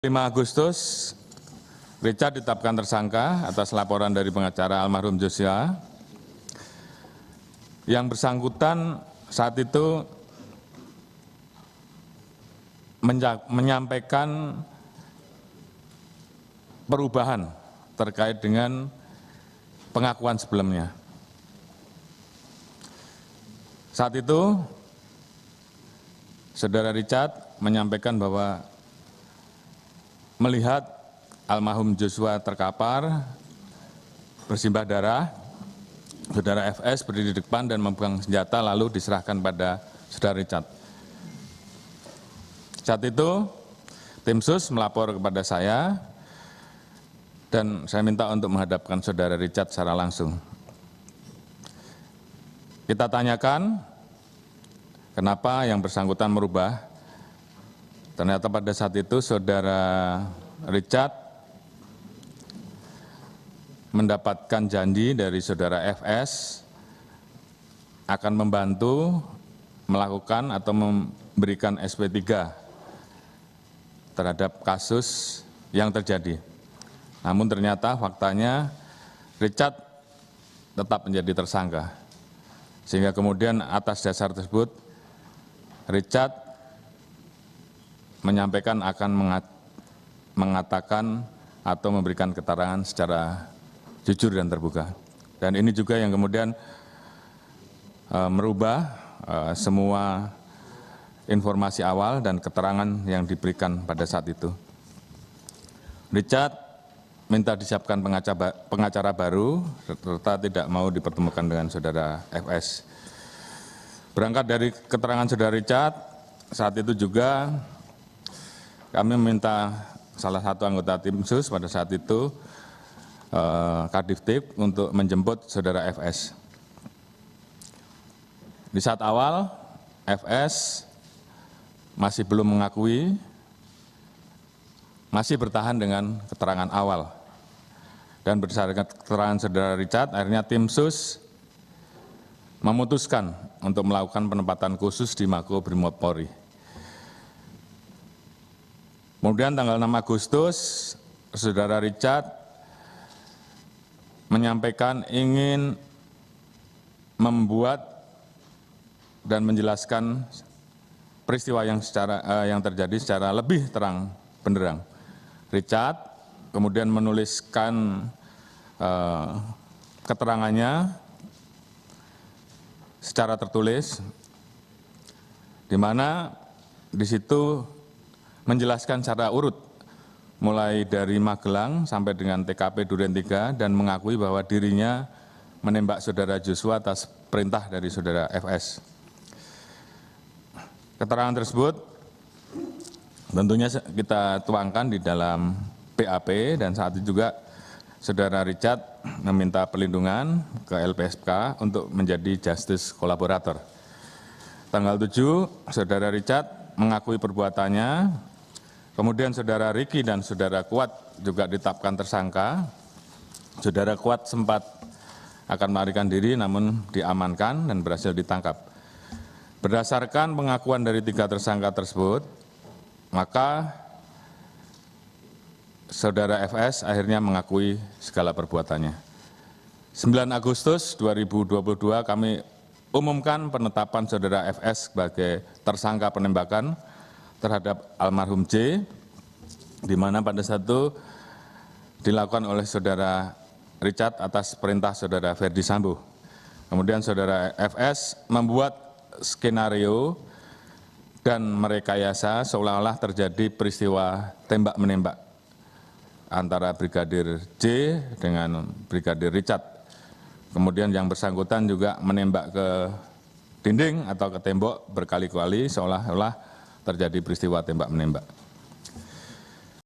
5 Agustus, Richard ditetapkan tersangka atas laporan dari pengacara almarhum Joshua. Yang bersangkutan saat itu menyampaikan perubahan terkait dengan pengakuan sebelumnya. Saat itu, Saudara Richard menyampaikan bahwa melihat almarhum Joshua terkapar, bersimbah darah, Saudara FS berdiri di depan dan memegang senjata lalu diserahkan pada Saudara Richard. Saat itu, tim sus melapor kepada saya dan saya minta untuk menghadapkan Saudara Richard secara langsung. Kita tanyakan kenapa yang bersangkutan merubah. Ternyata pada saat itu Saudara Richard mendapatkan janji dari Saudara FS akan membantu melakukan atau memberikan SP3 terhadap kasus yang terjadi. Namun ternyata faktanya Richard tetap menjadi tersangka. Sehingga kemudian atas dasar tersebut Richard menyampaikan akan mengatakan atau memberikan keterangan secara jujur dan terbuka. Dan ini juga yang kemudian merubah semua informasi awal dan keterangan yang diberikan pada saat itu. Richard minta disiapkan pengacara baru serta tidak mau dipertemukan dengan Saudara FS. Berangkat dari keterangan Saudara Richard, saat itu juga kami meminta salah satu anggota tim sus pada saat itu, Kadiftif, untuk menjemput Saudara FS. Di saat awal, FS masih belum mengakui, masih bertahan dengan keterangan awal. Dan berdasarkan keterangan Saudara Richard, akhirnya tim sus memutuskan untuk melakukan penempatan khusus di Makobrimob Polri. Kemudian tanggal 6 Agustus, Saudara Richard menyampaikan ingin membuat dan menjelaskan peristiwa yang terjadi secara lebih terang benderang. Richard kemudian menuliskan keterangannya secara tertulis, di mana di situ menjelaskan secara urut mulai dari Magelang sampai dengan TKP Duren 3 dan mengakui bahwa dirinya menembak Saudara Joshua atas perintah dari Saudara FS. Keterangan tersebut tentunya kita tuangkan di dalam BAP dan saat itu juga Saudara Richard meminta perlindungan ke LPSK untuk menjadi justice collaborator. Tanggal 7, Saudara Richard mengakui perbuatannya. Kemudian Saudara Riki dan Saudara Kuat juga ditetapkan tersangka. Saudara Kuat sempat akan melarikan diri namun diamankan dan berhasil ditangkap. Berdasarkan pengakuan dari 3 tersangka tersebut, maka Saudara FS akhirnya mengakui segala perbuatannya. 9 Agustus 2022 kami umumkan penetapan Saudara FS sebagai tersangka penembakan terhadap almarhum J, di mana pada saat itu dilakukan oleh Saudara Richard atas perintah Saudara Ferdi Sambo. Kemudian Saudara FS membuat skenario dan merekayasa seolah-olah terjadi peristiwa tembak-menembak antara Brigadir J dengan Brigadir Richard. Kemudian yang bersangkutan juga menembak ke dinding atau ke tembok berkali-kali seolah-olah terjadi peristiwa tembak-menembak.